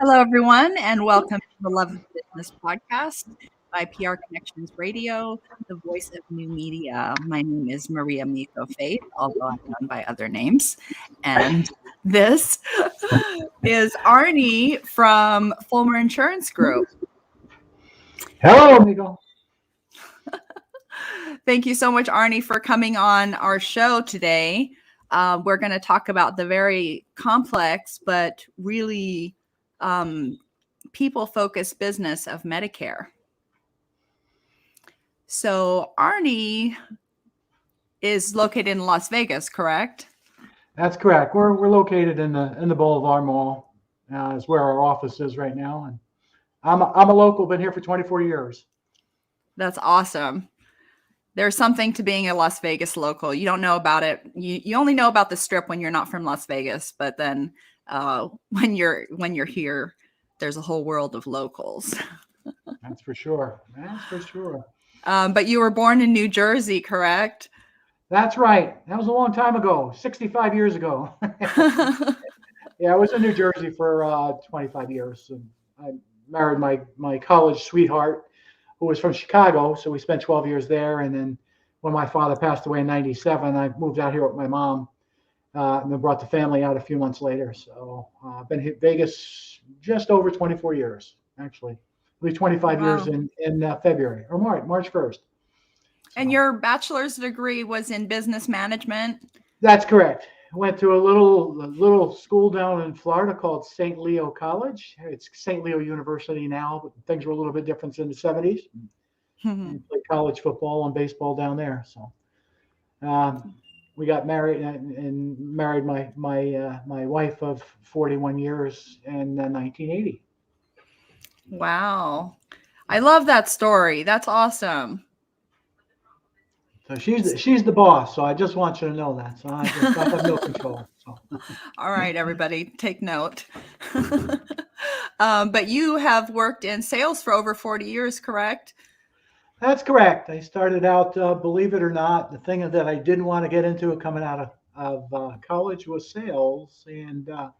Hello, everyone, and welcome to the Love of Business podcast by PR Connections Radio, the voice of new media. My name is Maria Miko Faith, although I'm known by other names. And this is Arnie from Fulmer Insurance Group. Hello, Miko. Thank you so much, Arnie, for coming on our show today. We're going to talk about the very complex but really people-focused business of Medicare. So Arnie is located in Las Vegas, correct? That's correct. We're located in the Boulevard Mall. Is where our office is right now, and I'm a local. Been here for 24 years. That's awesome. There's something to being a Las Vegas local. You don't know about it. You only know about the Strip when you're not from Las Vegas, but then when you're here, there's a whole world of locals. That's for sure. That's for sure. But you were born in New Jersey, correct? That's right. That was a long time ago, 65 years ago. Yeah, I was in New Jersey for 25 years. And I married my college sweetheart, who was from Chicago. So we spent 12 years there. And then when my father passed away in 97, I moved out here with my mom and then brought the family out a few months later. So I've been in Vegas just over 24 years, actually. It'll be 25 years in February or March 1st. So. And your bachelor's degree was in business management? That's correct. I went to a little school down in Florida called St. Leo College. It's St. Leo University now, but things were a little bit different in the 70s. I played college football and baseball down there. So we got married and married my wife of 41 years in 1980. Wow. I love that story. That's awesome. So she's the boss. So I just want you to know that. So I have no control. So. All right, everybody, take note. But you have worked in sales for over 40 years, correct? That's correct. I started out, believe it or not, the thing that I didn't want to get into coming out of college was sales. And a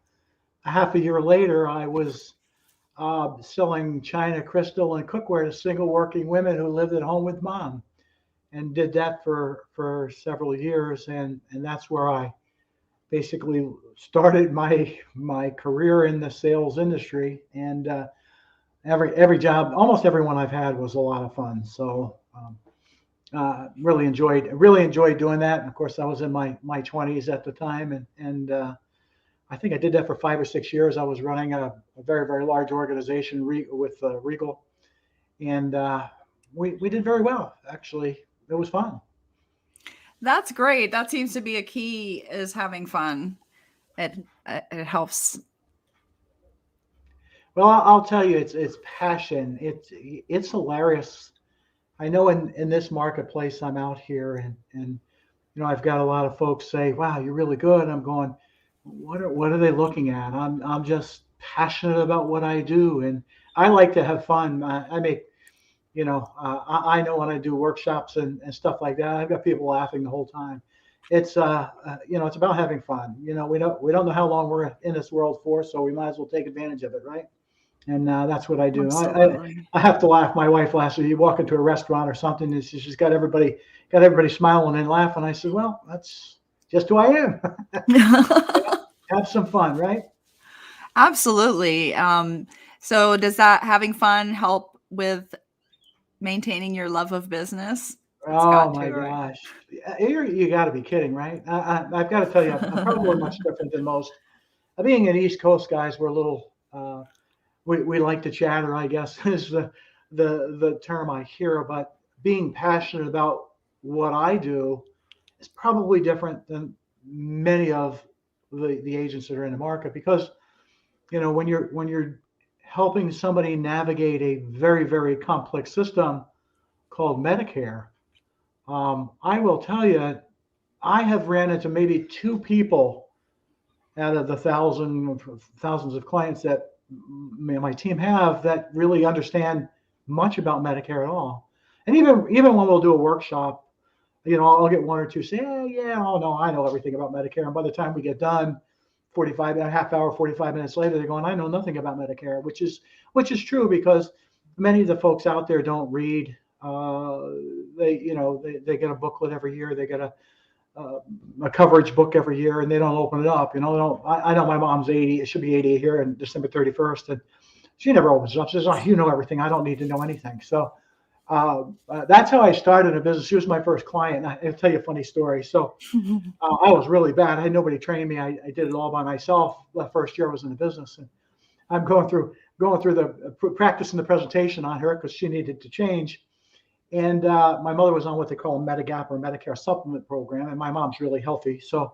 half a year later, I was selling china, crystal, and cookware to single working women who lived at home with mom. And did that for several years, and that's where I basically started my career in the sales industry. And every job, almost every one I've had, was a lot of fun. So really enjoyed doing that. And of course, I was in my 20s at the time, and I think I did that for 5 or 6 years. I was running a very, very large organization with Regal, and we did very well, actually. It was fun. That's great. That seems to be a key, is having fun. It helps. Well, I'll tell you, it's passion. It's hilarious. I know in this marketplace I'm out here, and I've got a lot of folks say, "Wow, you're really good." I'm going, what are they looking at? I'm just passionate about what I do, and I like to have fun. I make I know when I do workshops and stuff like that, I've got people laughing the whole time. It's it's about having fun. We don't know how long we're in this world for, so we might as well take advantage of it, right? And that's what I do. I have to laugh. My wife laughs. You walk into a restaurant or something, and she's got everybody smiling and laughing. I said, well, that's just who I am. Have some fun, right? Absolutely. So does that having fun help with maintaining your love of business? Oh my gosh. You got to be kidding, right? I've got to tell you, I'm probably much different than most. Being an East Coast guys, we're a little, we like to chatter, I guess, is the term I hear. But being passionate about what I do is probably different than many of the agents that are in the market, because when you're helping somebody navigate a very, very complex system called Medicare, I will tell you, I have ran into maybe 2 people out of the thousands of clients that my team have that really understand much about Medicare at all. And even when we'll do a workshop, I'll get 1 or 2 say, oh no, I know everything about Medicare. And by the time we get done, 45 a half hour, 45 minutes later, they're going, I know nothing about Medicare, which is true because many of the folks out there don't read. They get a booklet every year. They get a coverage book every year, and they don't open it up. They don't. I know my mom's 80. It should be 80 here on December 31st, and she never opens it up. She says, "Oh, you know everything. I don't need to know anything." So that's how I started a business. She was my first client. I'll tell you a funny story. So I was really bad. I had nobody train me. I did it all by myself. The first year I was in the business, and I'm going through the practicing the presentation on her because she needed to change. And my mother was on what they call a Medigap or Medicare supplement program, and my mom's really healthy. So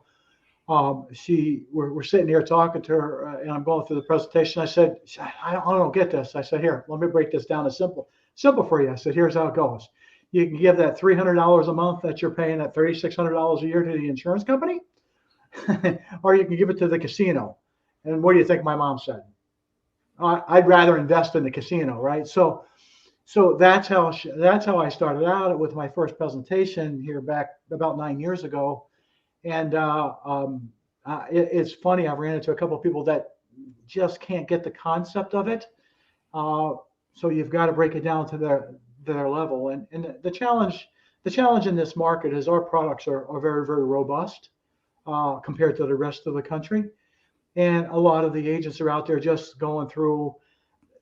we're sitting here talking to her, and I'm going through the presentation. I said, I don't get this. I said, here, let me break this down as simple for you. I said, here's how it goes. You can give that $300 a month that you're paying, that $3,600 a year to the insurance company, or you can give it to the casino. And what do you think my mom said? I'd rather invest in the casino, right? So that's how I started out with my first presentation here back about 9 years ago. And it's funny, I've ran into a couple of people that just can't get the concept of it. So you've got to break it down to their level. And the challenge in this market is our products are very, very robust compared to the rest of the country. And a lot of the agents are out there just going through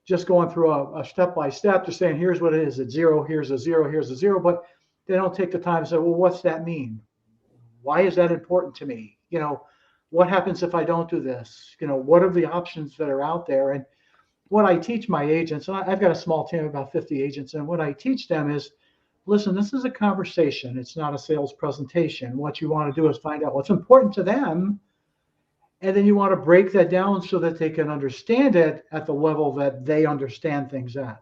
a step by step, just saying, here's what it is. It's zero, here's a zero, here's a zero. But they don't take the time to say, well, what's that mean? Why is that important to me? What happens if I don't do this? What are the options that are out there? And what I teach my agents, and I've got a small team of about 50 agents, and what I teach them is, listen, this is a conversation. It's not a sales presentation. What you want to do is find out what's important to them, and then you want to break that down so that they can understand it at the level that they understand things at.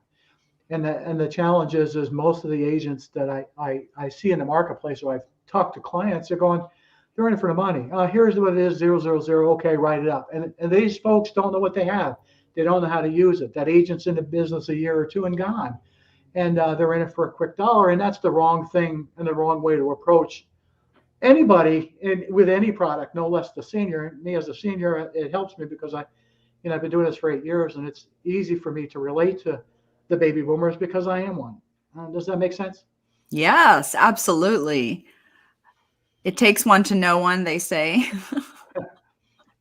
And the challenge is most of the agents that I see in the marketplace, or I've talked to clients, they're in it for the money. Here's what it is, 000. Okay, write it up. And these folks don't know what they have. They don't know how to use it. That agent's in the business a year or two and gone. And they're in it for a quick dollar. And that's the wrong thing and the wrong way to approach anybody with any product, no less the senior. Me as a senior, it helps me because I've been doing this for 8 years, and it's easy for me to relate to the baby boomers because I am one. Does that make sense? Yes, absolutely. It takes one to know one, they say.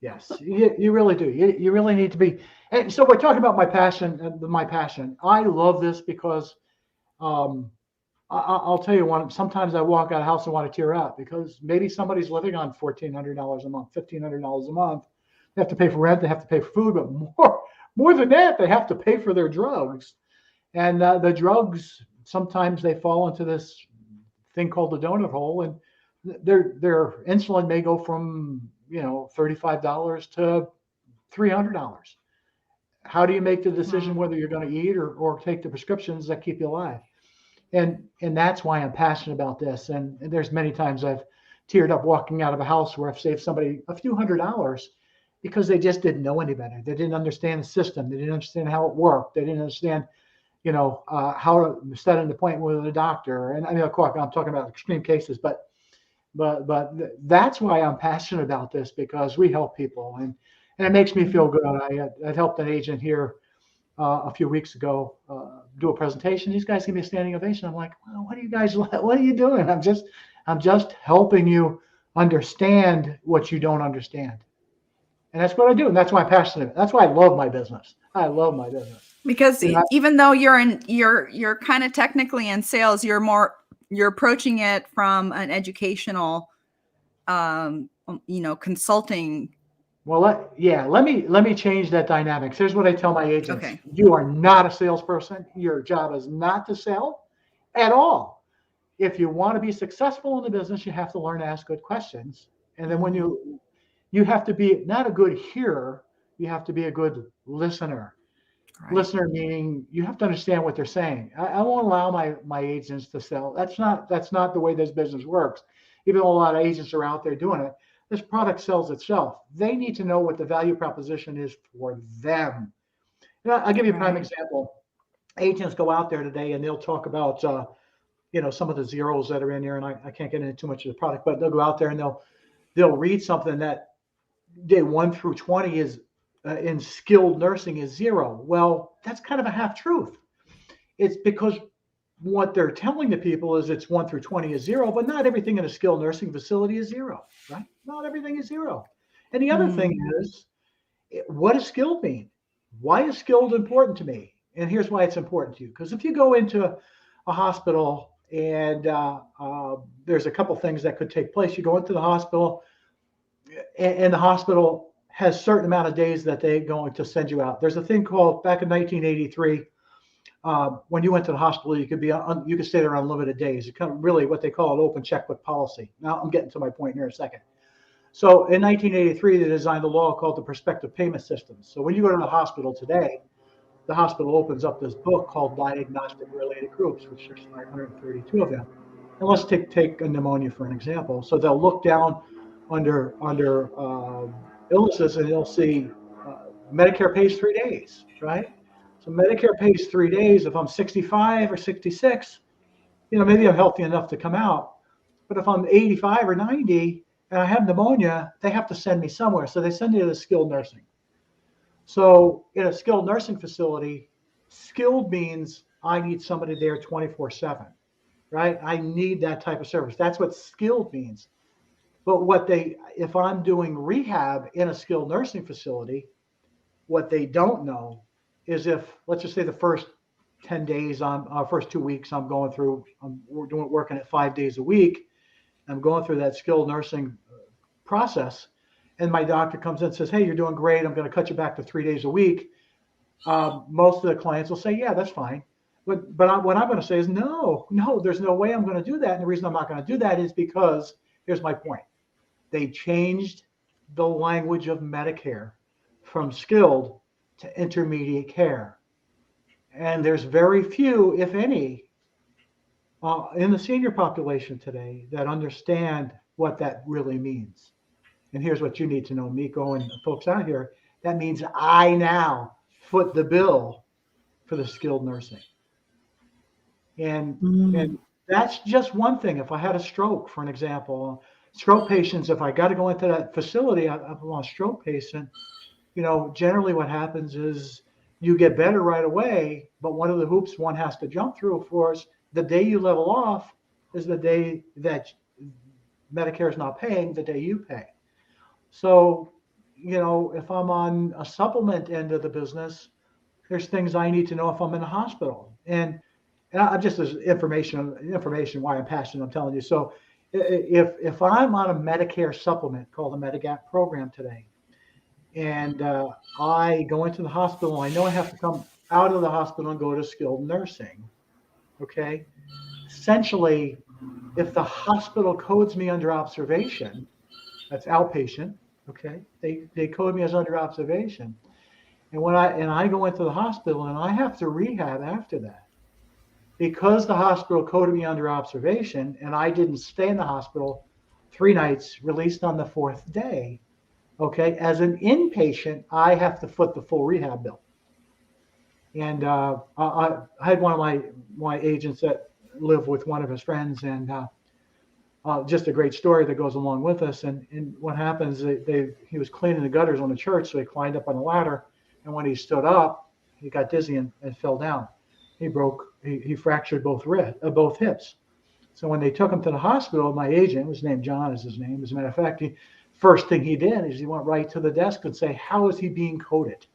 Yes, you really do. You really need to be. And so we're talking about my passion. I love this because I'll tell you one. Sometimes I walk out of the house and want to tear up because maybe somebody's living on $1,400 a month, $1,500 a month. They have to pay for rent. They have to pay for food, but more than that, they have to pay for their drugs. And the drugs, sometimes they fall into this thing called the donut hole, and their insulin may go from $35 to $300. How do you make the decision whether you're going to eat or take the prescriptions that keep you alive? And that's why I'm passionate about this. And there's many times I've teared up walking out of a house where I've saved somebody a few $100s because they just didn't know any better. They didn't understand the system. They didn't understand how it worked. They didn't understand, how to set an appointment with a doctor. And I mean, of course, I'm talking about extreme cases, but that's why I'm passionate about this, because we help people, and it makes me feel good. I helped an agent here a few weeks ago do a presentation. These guys give me a standing ovation. I'm like, well, what are you doing? I'm just helping you understand what you don't understand. And that's what I do. And that's why I'm passionate. That's why I love my business. I love my business. Because even though you're kind of technically in sales, you're approaching it from an educational, consulting. Well, let me change that dynamics. Here's what I tell my agents. Okay. You are not a salesperson. Your job is not to sell at all. If you want to be successful in the business, you have to learn to ask good questions. And then when you have to be not a good hearer, you have to be a good listener. Right. Listener meaning you have to understand what they're saying. I won't allow my agents to sell. That's not the way this business works. Even though a lot of agents are out there doing it, this product sells itself. They need to know what the value proposition is for them. I'll give you a prime example. Agents go out there today and they'll talk about some of the zeros that are in there, and I can't get into too much of the product, but they'll go out there and they'll read something that day 1 through 20 is in skilled nursing is 0. Well, that's kind of a half truth. It's because what they're telling the people is it's 1 through 20 is 0, but not everything in a skilled nursing facility is 0, right? Not everything is 0. And the other thing Mm. is, what does skilled mean? Why is skilled important to me? And here's why it's important to you. Because if you go into a hospital and there's a couple things that could take place. You go into the hospital, and the hospital has a certain amount of days that they're going to send you out. There's a thing called, back in 1983, when you went to the hospital, you could stay there unlimited days. It's kind of really what they call an open checkbook policy. Now I'm getting to my point here in a second. So in 1983, they designed a law called the prospective payment systems. So when you go to the hospital today, the hospital opens up this book called Diagnostic Related Groups, which there's 532 of them. And let's take a pneumonia for an example. So they'll look down under illnesses, and they'll see Medicare pays 3 days, right? So Medicare pays 3 days. If I'm 65 or 66, maybe I'm healthy enough to come out. But if I'm 85 or 90 and I have pneumonia, they have to send me somewhere. So they send you to skilled nursing. So in a skilled nursing facility, skilled means I need somebody there 24/7, right? I need that type of service. That's what skilled means. But if I'm doing rehab in a skilled nursing facility, what they don't know is, if, let's just say, the first 10 days, first 2 weeks, I'm working at 5 days a week. I'm going through that skilled nursing process, and my doctor comes in and says, "Hey, you're doing great. I'm going to cut you back to 3 days a week." Most of the clients will say, "Yeah, that's fine." But what I'm going to say is, no, there's no way I'm going to do that. And the reason I'm not going to do that is because, here's my point. They changed the language of Medicare from skilled to intermediate care. And there's very few, if any, in the senior population today that understand what that really means. And here's what you need to know, Miko and folks out here. That means I now foot the bill for the skilled nursing. And Mm. and that's just one thing. If I had a stroke, for an example, stroke patients, if I got to go into that facility, I'm a stroke patient, generally what happens is you get better right away, but one of the hoops one has to jump through, of course, the day you level off is the day that Medicare is not paying, the day you pay. So, if I'm on a supplement end of the business, there's things I need to know if I'm in a hospital. And I just, as information why I'm passionate, I'm telling you. So if I'm on a Medicare supplement called the Medigap program today, and I go into the hospital, I know I have to come out of the hospital and go to skilled nursing. Okay. Essentially, if the hospital codes me under observation, that's outpatient. Okay. They code me as under observation. And I go into the hospital and I have to rehab after that, because the hospital coded me under observation and I didn't stay in the hospital 3 nights, released on the 4th day. Okay, as an inpatient, I have to foot the full rehab bill. And I had one of my agents that lived with one of his friends, and just a great story that goes along with us. And what happens? He was cleaning the gutters on the church, so he climbed up on a ladder, and when he stood up, he got dizzy and fell down. He fractured both hips. So when they took him to the hospital, my agent, was named John, is his name. As a matter of fact, first thing he did is he went right to the desk and say, "How is he being coded?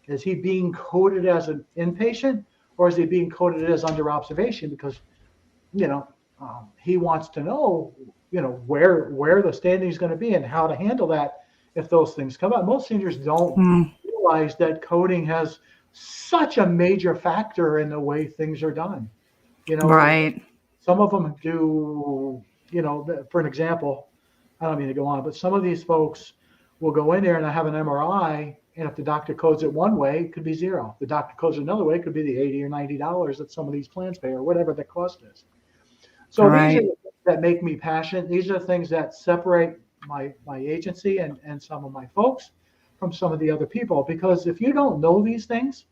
Is he being coded as an inpatient, or is he being coded as under observation?" Because he wants to know where the standing is going to be and how to handle that if those things come up. Most seniors don't Mm. realize that coding has such a major factor in the way things are done. Right. Some of them do, for an example, I don't mean to go on, but some of these folks will go in there and have an MRI, and if the doctor codes it one way, it could be 0. If the doctor codes it another way, it could be the $80 or $90 that some of these plans pay, or whatever the cost is. So these are Right. the things that make me passionate. These are the things that separate my agency and some of my folks from some of the other people. Because if you don't know these things,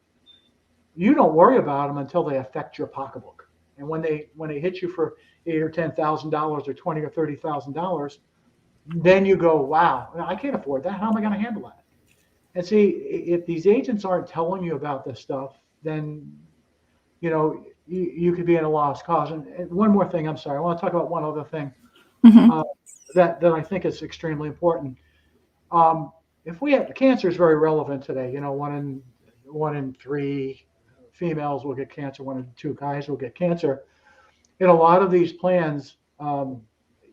you don't worry about them until they affect your pocketbook. And when they hit you for $8,000 or $10,000 or $20,000 or $30,000, then you go, wow, I can't afford that. How am I going to handle that? And see, if these agents aren't telling you about this stuff, then you could be in a lost cause. And one more thing, I'm sorry, I want to talk about one other thing Hmm. uh, that I think is extremely important. Um, if we have cancer is very relevant today. One in three females will get cancer. One in two guys will get cancer. In a lot of these plans,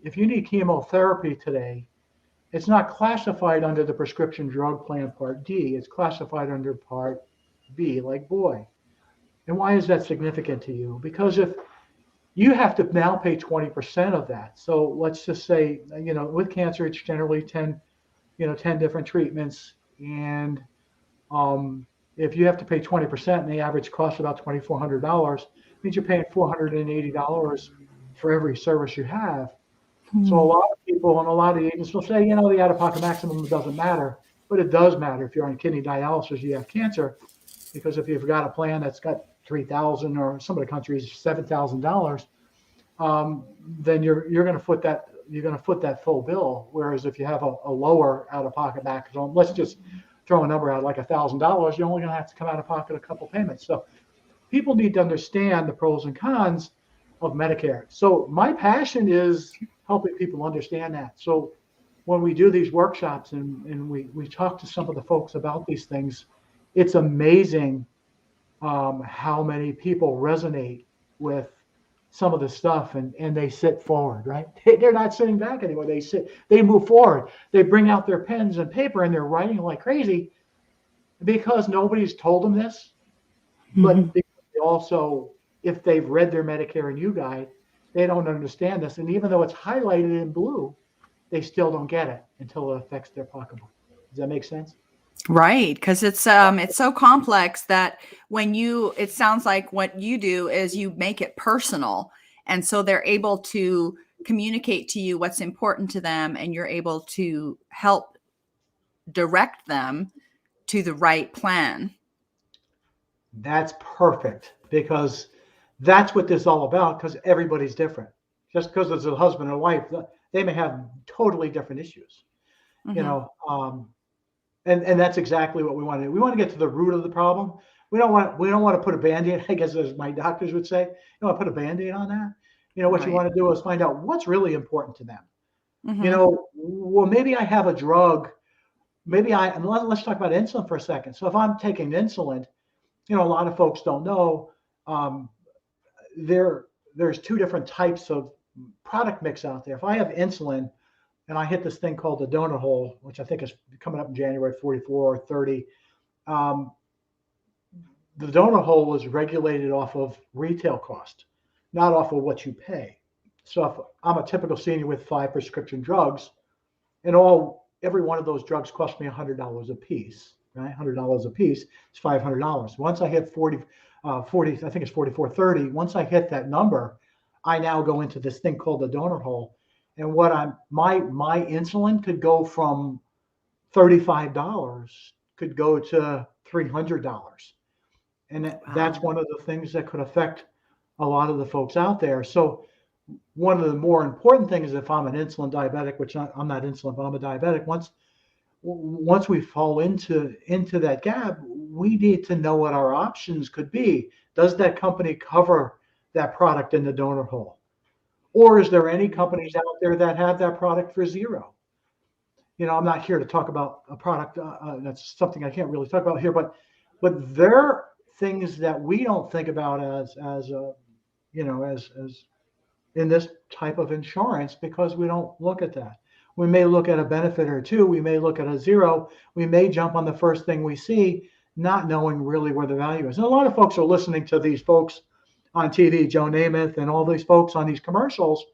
if you need chemotherapy today, it's not classified under the prescription drug plan Part D. It's classified under Part B, like boy. And why is that significant to you? Because if you have to now pay 20% of that. So let's just say, with cancer, it's generally 10 different treatments. And um, if you have to pay 20% and the average cost about $2,400, means you're paying $480 for every service you have. So a lot of people and a lot of agents will say, the out-of-pocket maximum doesn't matter, but it does matter if you're on kidney dialysis, you have cancer, because if you've got a plan that's got 3,000 or some of the countries $7,000, then you're going to foot that full bill. Whereas if you have a lower out-of-pocket maximum, let's just throw a number out like $1,000, you're only going to have to come out of pocket a couple payments. So people need to understand the pros and cons of Medicare. So my passion is helping people understand that. So when we do these workshops and we talk to some of the folks about these things, it's amazing how many people resonate with some of the stuff and they sit forward, right? They're not sitting back anymore. They move forward. They bring out their pens and paper and they're writing like crazy because nobody's told them this, Hmm. but they also, if they've read their Medicare and You Guide, they don't understand this. And even though it's highlighted in blue, they still don't get it until it affects their pocketbook. Does that make sense? Right, because it's so complex that it sounds like what you do is you make it personal, and so they're able to communicate to you what's important to them, and you're able to help direct them to the right plan. That's perfect because that's what this is all about because everybody's different. Just because it's a husband and wife, they may have totally different issues, you Hmm. know. And that's exactly what we want to do. We want to get to the root of the problem. We don't want to put a band-aid, I guess as my doctors would say. You don't want to put a band-aid on that. What you Right. want to do is find out what's really important to them. Hmm. Well, maybe I have a drug. And let's talk about insulin for a second. So if I'm taking insulin, a lot of folks don't know um, there there's two different types of product mix out there. If I have insulin and I hit this thing called the donut hole, which I think is coming up in January 44 or 30, um, the donut hole is regulated off of retail cost, not off of what you pay. So if I'm a typical senior with 5 prescription drugs, and every one of those drugs cost me $100 a piece, right? $100 a piece is $500. Once I hit 40, I think it's 44.30. Once I hit that number, I now go into this thing called the donor hole. And my insulin could go from $35 could go to $300. And that's Wow. one of the things that could affect a lot of the folks out there. So one of the more important things, if I'm an insulin diabetic, which I'm not insulin, but I'm a diabetic, once we fall into that gap, we need to know what our options could be. Does that company cover that product in the donor hole? Or is there any companies out there that have that product for zero? I'm not here to talk about a product. That's something I can't really talk about here, but there are things that we don't think about as a, as in this type of insurance because we don't look at that. We may look at a benefit or two, we may look at a zero, we may jump on the first thing we see, not knowing really where the value is. And a lot of folks are listening to these folks on TV, Joe Namath and all these folks on these commercials,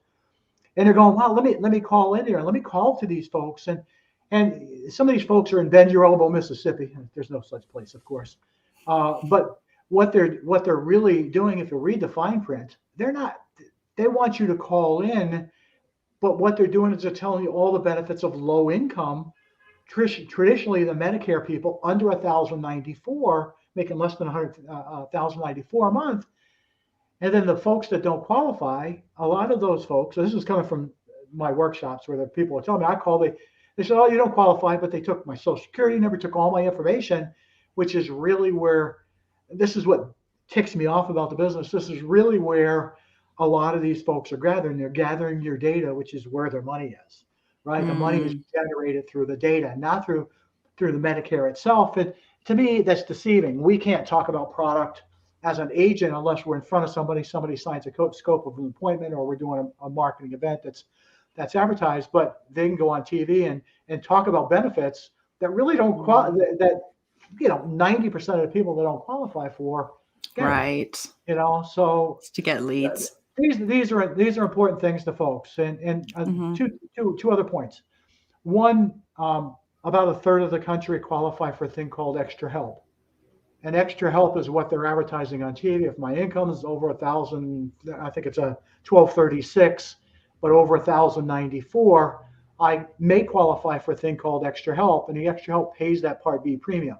and they're going, "Wow, let me call in here, let me call to these folks." And some of these folks are in Bend Your Elbow, Mississippi. There's no such place, of course. But what they're really doing, if you read the fine print, they're not. They want you to call in, but what they're doing is they're telling you all the benefits of low income. Traditionally, the Medicare people under 1,094, making less than 1,094 a month, and then the folks that don't qualify, a lot of those folks. So this is coming from my workshops where the people are telling me, they said, oh, you don't qualify, but they took my social security, never took all my information, which is really where, this is what ticks me off about the business. This is really where a lot of these folks are gathering. They're gathering your data, which is where their money is, right? The money is Mm, generated through the data, not through the Medicare itself. And to me, that's deceiving. We can't talk about product as an agent unless we're in front of somebody signs a scope of an appointment, or we're doing a marketing event that's advertised. But they can go on TV and talk about benefits that really don't mm, that 90% of the people that don't qualify for get it. right. So To get leads. these are important things to folks. And Hmm. two other points. One, about a third of the country qualify for a thing called extra help. And extra help is what they're advertising on TV. If my income is over 1,000, I think it's a 1236, but over 1,094, I may qualify for a thing called extra help, and the extra help pays that Part B premium.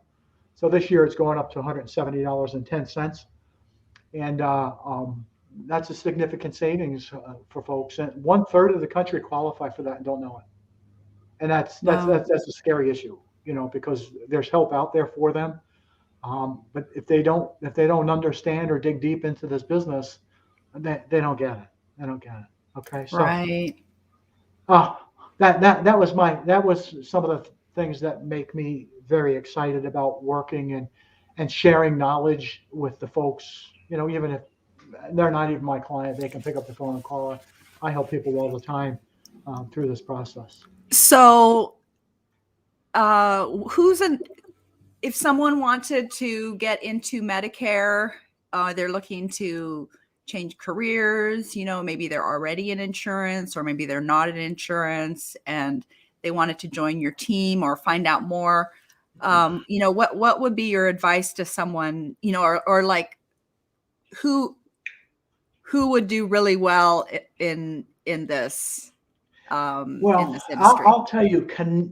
So this year it's going up to $170.10, and that's a significant savings for folks. And one third of the country qualify for that and don't know it, and Wow. that's a scary issue, because there's help out there for them. But if they don't understand or dig deep into this business, they don't get it. They don't get it. Okay, so Right. uh, that was some of the things that make me very excited about working and sharing knowledge with the folks. Even if they're not even my client, they can pick up the phone and call. I help people all the time through this process. So, who's an if someone wanted to get into Medicare, they're looking to change careers, maybe they're already in insurance or maybe they're not in insurance and they wanted to join your team or find out more. What would be your advice to someone, or like who would do really well in Well, this I'll, industry? I'll tell you,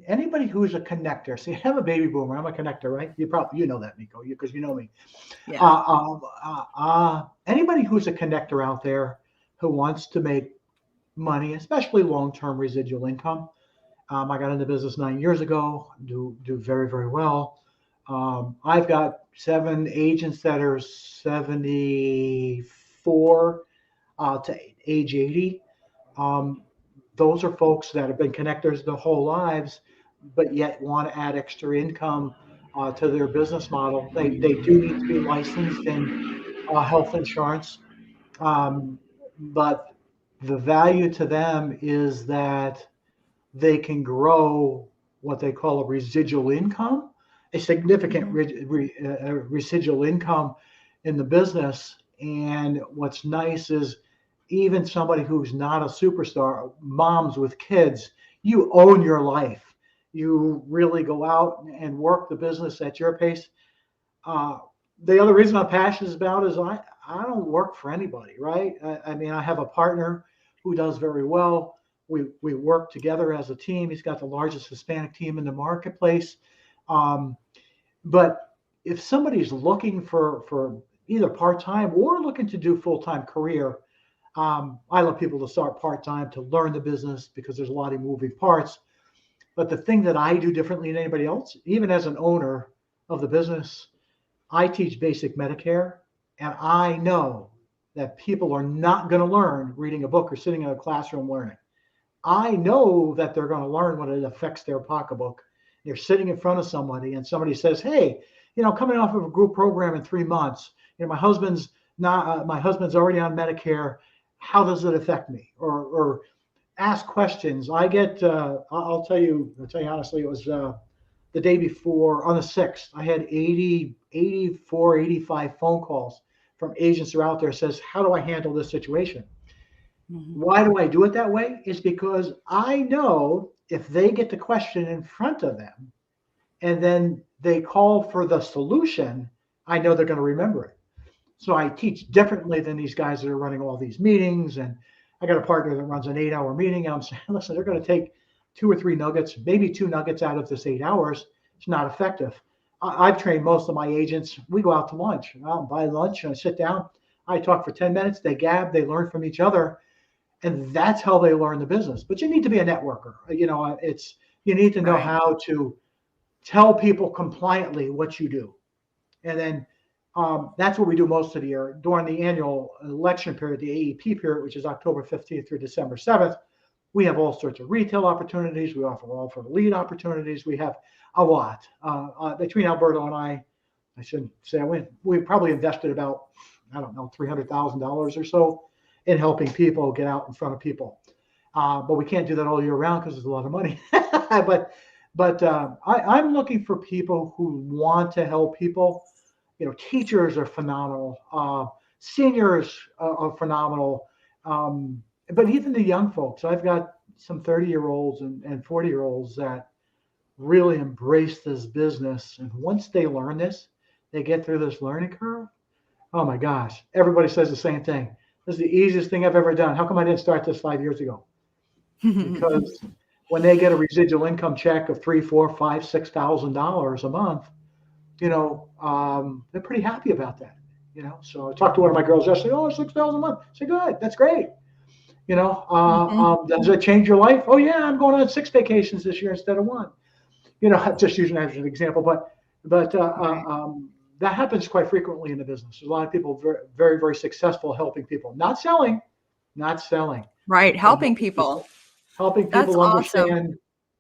anybody who's a connector. See, I'm a baby boomer. I'm a connector, right? You know that, Miko, because you know me. Yeah. Anybody who's a connector out there who wants to make money, especially long-term residual income. I got into business 9 years ago. Do very very well. I've got 7 agents that are 74 to age 80. Um, those are folks that have been connectors their whole lives, but yet want to add extra income to their business model. They do need to be licensed in health insurance, um, but the value to them is that they can grow what they call a residual income, a significant Mhm. residual income in the business. And what's nice is even somebody who's not a superstar, moms with kids, you own your life. You really go out and work the business at your pace. Uh, the other reason I'm passionate about is I don't work for anybody, right? I mean, I have a partner who does very well. We work together as a team. He's got the largest Hispanic team in the marketplace. Um, but if somebody's looking for either part time or looking to do full time career, I love people to start part time to learn the business because there's a lot of moving parts. But the thing that I do differently than anybody else, even as an owner of the business, I teach basic Medicare, and I know that people are not going to learn reading a book or sitting in a classroom learning. I know that they're going to learn when it affects their pocketbook. They're sitting in front of somebody, and somebody says, "Hey, coming off of a group program in 3 months, my husband's already on Medicare. How does it affect me?" Or ask questions. I get. I'll tell you honestly, it was the day before on the 6th, I had 80, 84, 85 phone calls from agents who are out there says, how do I handle this situation? Mhm. Why do I do it that way? Is because I know if they get the question in front of them and then they call for the solution, I know they're going to remember it. So I teach differently than these guys that are running all these meetings. And I got a partner that runs an 8 hour meeting. And I'm saying, listen, they're going to take 2 or 3 nuggets, maybe 2 nuggets out of this 8 hours. It's not effective. I've trained most of my agents. We go out to lunch. I'll buy lunch and I sit down. I talk for 10 minutes. They gab, they learn from each other. And that's how they learn the business. But you need to be a networker. You need to know Right. how to tell people compliantly what you do. And then that's what we do most of the year. During the annual election period, the AEP period, which is October 15th through December 7th, we have all sorts of retail opportunities. We offer lead opportunities. We have a lot. Between Alberto and I shouldn't say we probably invested about, I don't know, $300,000 or so in helping people get out in front of people. But we can't do that all year round because there's a lot of money. but I'm looking for people who want to help people. Teachers are phenomenal. Seniors are phenomenal. But even the young folks, I've got some 30-year-olds and 40-year-olds that really embrace this business. And once they learn this, they get through this learning curve. Oh my gosh, everybody says the same thing. This is the easiest thing I've ever done. How come I didn't start this 5 years ago? Because when they get a residual income check of $3, $4, $5, $6,000 a month, they're pretty happy about that. So I talked to one of my girls yesterday. Oh, $6,000 a month. I said, good, that's great. Does it change your life? Oh yeah, I'm going on 6 vacations this year instead of 1. Just using that as an example, but that happens quite frequently in the business. There's a lot of people very, very, very successful helping people, not selling, Right. Helping people. helping That's people awesome. understand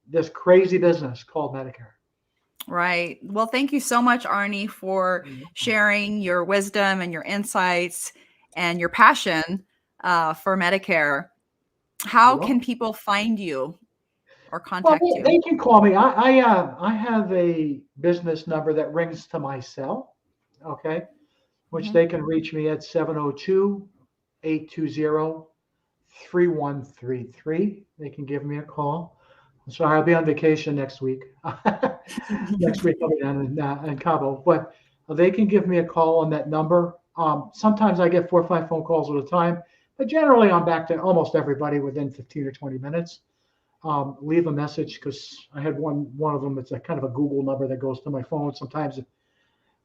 this crazy business called Medicare. Right. Well, thank you so much, Arnie, for sharing your wisdom and your insights and your passion for Medicare. How You're can welcome. people find you or Well, contact you? they can call me. I have a business number that rings to my cell, okay, which Mhm. they can reach me at 702-820-3133. They can give me a call. I'm sorry, I'll be on vacation next week. Next week I'll be down in Cabo, but they can give me a call on that number. Sometimes I get 4 or 5 phone calls at a time, but generally I'm back to almost everybody within 15 or 20 minutes. Leave a message because I had one of them. It's a kind of a Google number that goes to my phone. Sometimes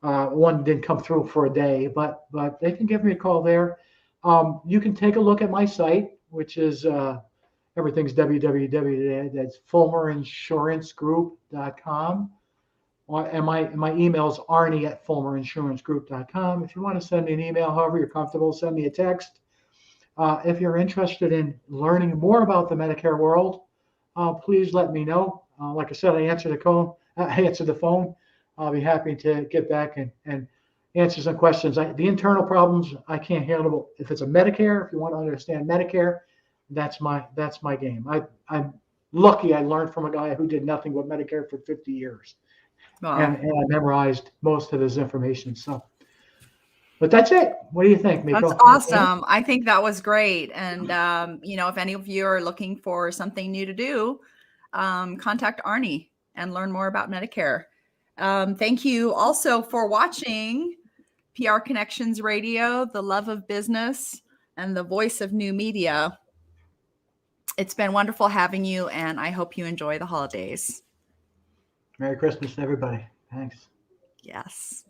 one didn't come through for a day, but they can give me a call there. You can take a look at my site, which is everything's www. That's fulmerinsurancegroup.com. And my email is Arnie at fulmerinsurancegroup.com. If you want to send me an email, however you're comfortable, send me a text. If you're interested in learning more about the Medicare world, please let me know. Like I said, I answer the phone. I'll be happy to get back and answer some questions. The internal problems I can't handle. If it's a Medicare, if you want to understand Medicare, that's my game. I'm lucky I learned from a guy who did nothing but Medicare for 50 years, and Well, I memorized most of his information. So, but that's it. What do you think, that's Miko? awesome. I think that was great. And, if any of you are looking for something new to do, contact Arnie and learn more about Medicare. Thank you also for watching PR Connections Radio, the love of business and the voice of new media. It's been wonderful having you, and I hope you enjoy the holidays. Merry Christmas, everybody. Thanks. Yes.